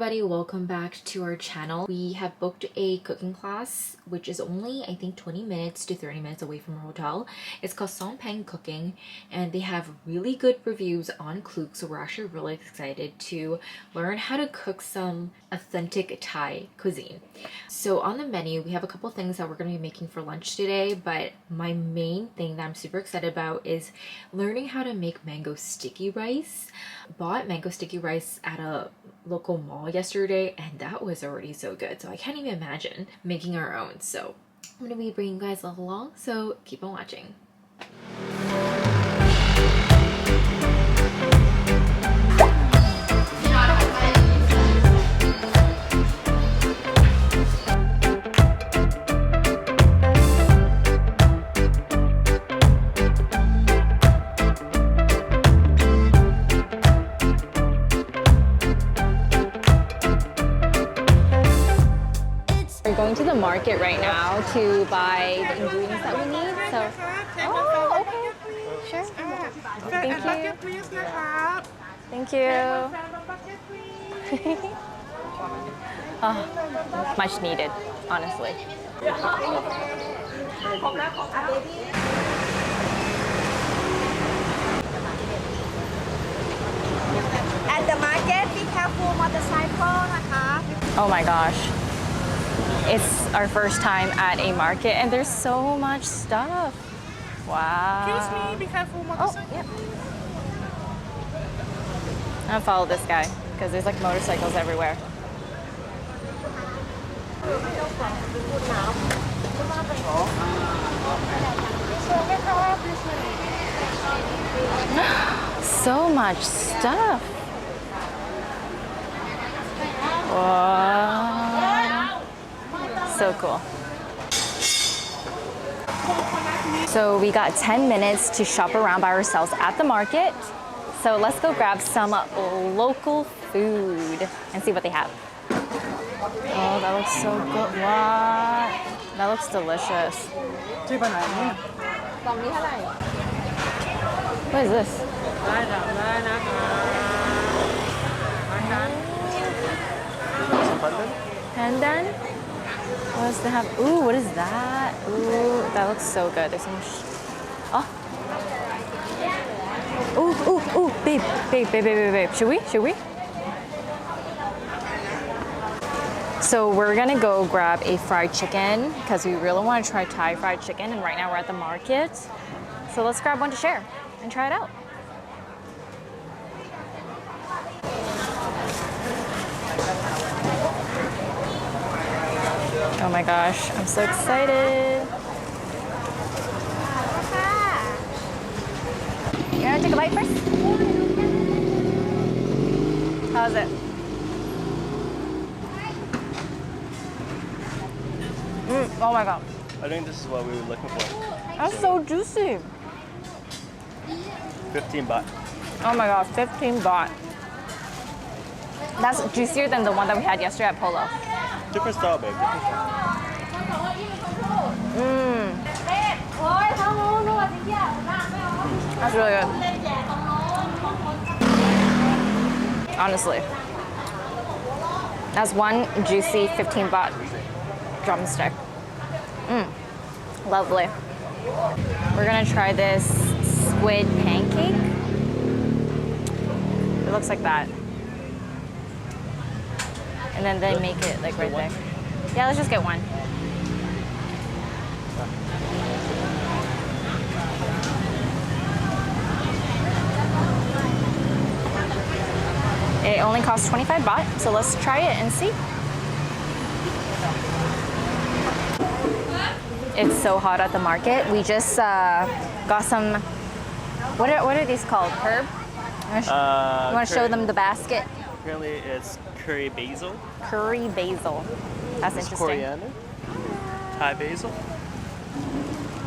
everybody, welcome back to our channel. We have booked a cooking class which is only I think 20 minutes to 30 minutes away from our hotel. It's called Song Pang Cooking and they have really good reviews on Klook, so we're actually really excited to learn how to cook some authentic Thai cuisine. So on the menu we have a couple things that we're going to be making for lunch today, but my main thing that I'm super excited about is learning how to make mango sticky rice. Bought mango sticky rice at a local mall yesterday and that was already so good, so I can't even imagine making our own. So I'm gonna be bringing you guys along, so keep on watching. We're going to the market right now to buy the ingredients that we need. So, oh, okay, sure. Thank you. Thank you. Oh, much needed, honestly. At the market, be careful motorcycle,นะคะ. Oh my gosh. It's our first time at a market and there's so much stuff. Wow. Excuse me, be careful motorcycle. Oh, yep. I'll follow this guy because there's like motorcycles everywhere. So much stuff. Wow. So cool. So we got 10 minutes to shop around by ourselves at the market. So let's go grab some local food and see what they have. Oh, that looks so good. What? That looks delicious. What is this? Pandan? What does they have? Ooh, what is that? Ooh, that looks so good. There's so much. Oh. Ooh, babe. Should we? So we're gonna go grab a fried chicken because we really want to try Thai fried chicken, and right now we're at the market. So let's grab one to share and try it out. Oh my gosh, I'm so excited. You wanna take a bite first? How's it? Oh my god. I think this is what we were looking for. That's so juicy. 15 baht. Oh my god, 15 baht. That's juicier than the one that we had yesterday at Polo. Different style, babe. Different style. That's really good. Honestly. That's one juicy 15 baht drumstick. Lovely. We're gonna try this squid pancake. It looks like that. And then they make it like right there. Yeah, let's just get one. It only costs 25 baht, so let's try it and see. It's so hot at the market. We just got some, what are these called? Herb? You want to show them the basket? Apparently it's curry basil. Curry basil. That's interesting. Coriander. Thai basil.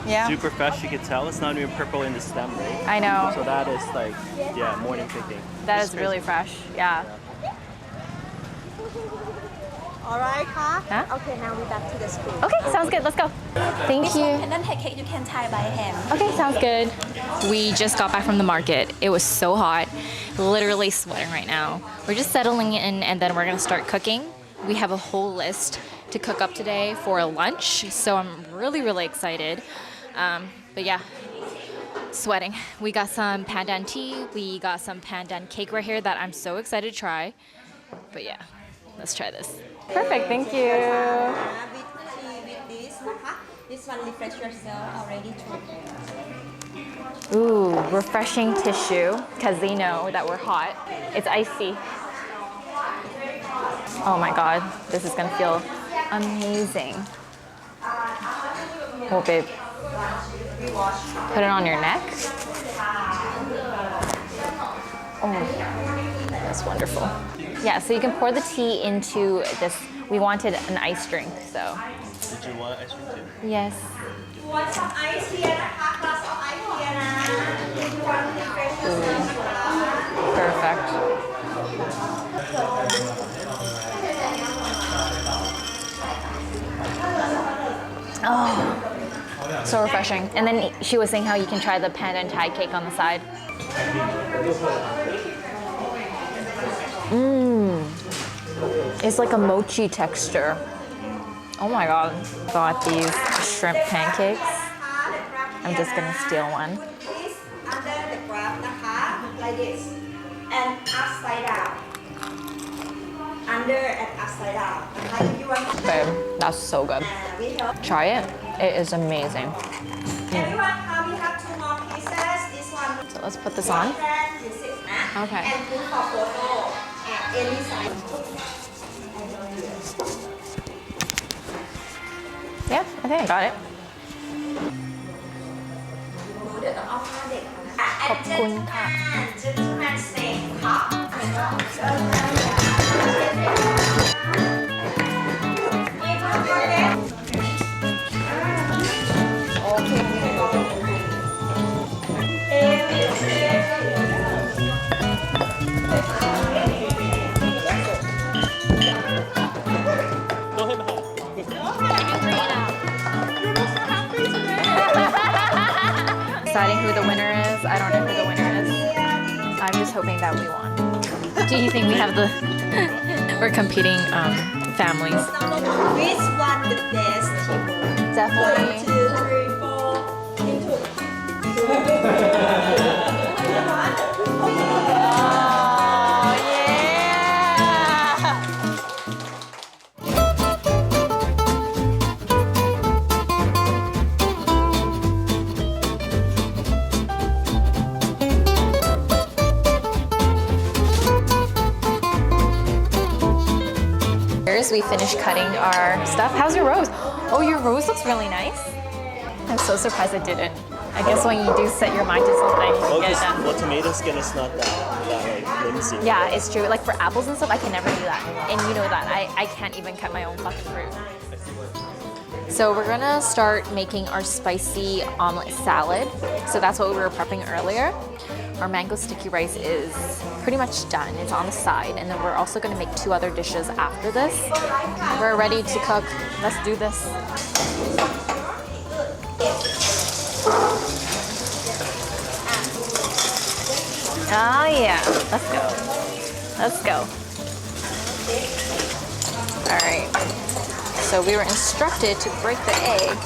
Yeah. Super fresh, you can tell. It's not even purple in the stem, right? I know. So that is like, yeah, morning picking. That It's is really crazy. fresh. Yeah. Alright ค่ะ Huh? Okay, now we back to the school. Okay, sounds good. Let's go. Thank you. Pendant cake you can tie by hand. Okay, sounds good. We just got back from the market. It was so hot, literally sweating right now. We're just settling in and then we're gonna start cooking. We have a whole list to cook up today for lunch, so I'm really excited. But yeah, sweating. We got some pandan tea, we got some pandan cake right here that I'm so excited to try. But yeah, let's try this. Perfect, thank you. With tea with this นะคะ This one refresh yourself already too. Ooh, refreshing tissue, because they know that we're hot. It's icy. Oh my god, this is gonna feel amazing. Oh babe, put it on your neck. Oh, that's wonderful. Yeah, so you can pour the tea into this. We wanted an ice drink, so. Did you want ice cream too? Yes. Want some ice here นะคะ glass of ice here นะ If you want to refresh yourself นะคะ Perfect. Oh, so refreshing. And then she was saying how you can try the pandan Thai cake on the side. It's like a mochi texture. Oh my god. Got these shrimp pancakes. I'm just gonna steal one. This under the grab นะคะ like this and upside down under and upside down นะคะ If you want Babe, that's so good. we help Try it. It is amazing. everyone we have two more pieces this one So let's put this on. this is นะ Okay. and put for photo at any size Yeah, I think I got it. เดี๋ยวต้องเอาผ้าเด็กมานะ ขอบคุณค่ะ gentleman stay ค่ะ Go ahead, Mahal. Deciding who the winner is. I don't know who the winner is. I'm just hoping that we won. Do you think we have the... We're competing families. Which one the best? Definitely. 1, 2, 3, 4 into Oh, yeah! We finished cutting our stuff. How's your rose? Oh, your rose looks really nice. I'm so surprised it didn't. I guess when you do set your mind to something, you Well, get it 'cause- done. well, tomato skin is not that like flimsy. Yeah, it's true. Like for apples and stuff, I can never do that. And you know that. I can't even cut my own fucking fruit. So we're gonna start making our spicy omelet salad. So that's what we were prepping earlier. Our mango sticky rice is pretty much done. It's on the side. And then we're also gonna make 2 other dishes after this. We're ready to cook. Let's do this. Oh yeah, let's go. Let's go. All right. So we were instructed to break the egg.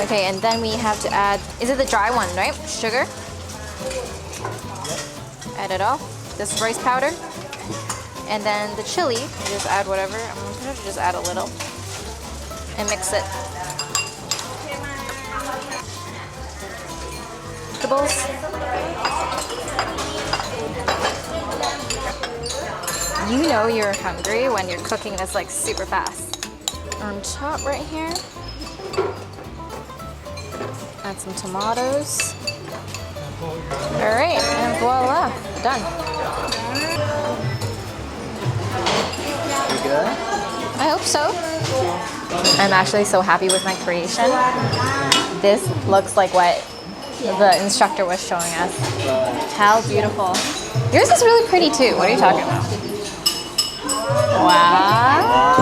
Okay, and then we have to add, is it the dry one, right? Sugar. Add it all. This rice powder. And then the chili, you just add whatever. I'm gonna just add a little. And mix it. Vegetables. You know you're hungry when you're cooking this like super fast. On top right here. Add some tomatoes. All right, and voila, done. You good? I hope so. I'm actually so happy with my creation. This looks like what the instructor was showing us. How beautiful. Yours is really pretty too. What are you talking about? Wow.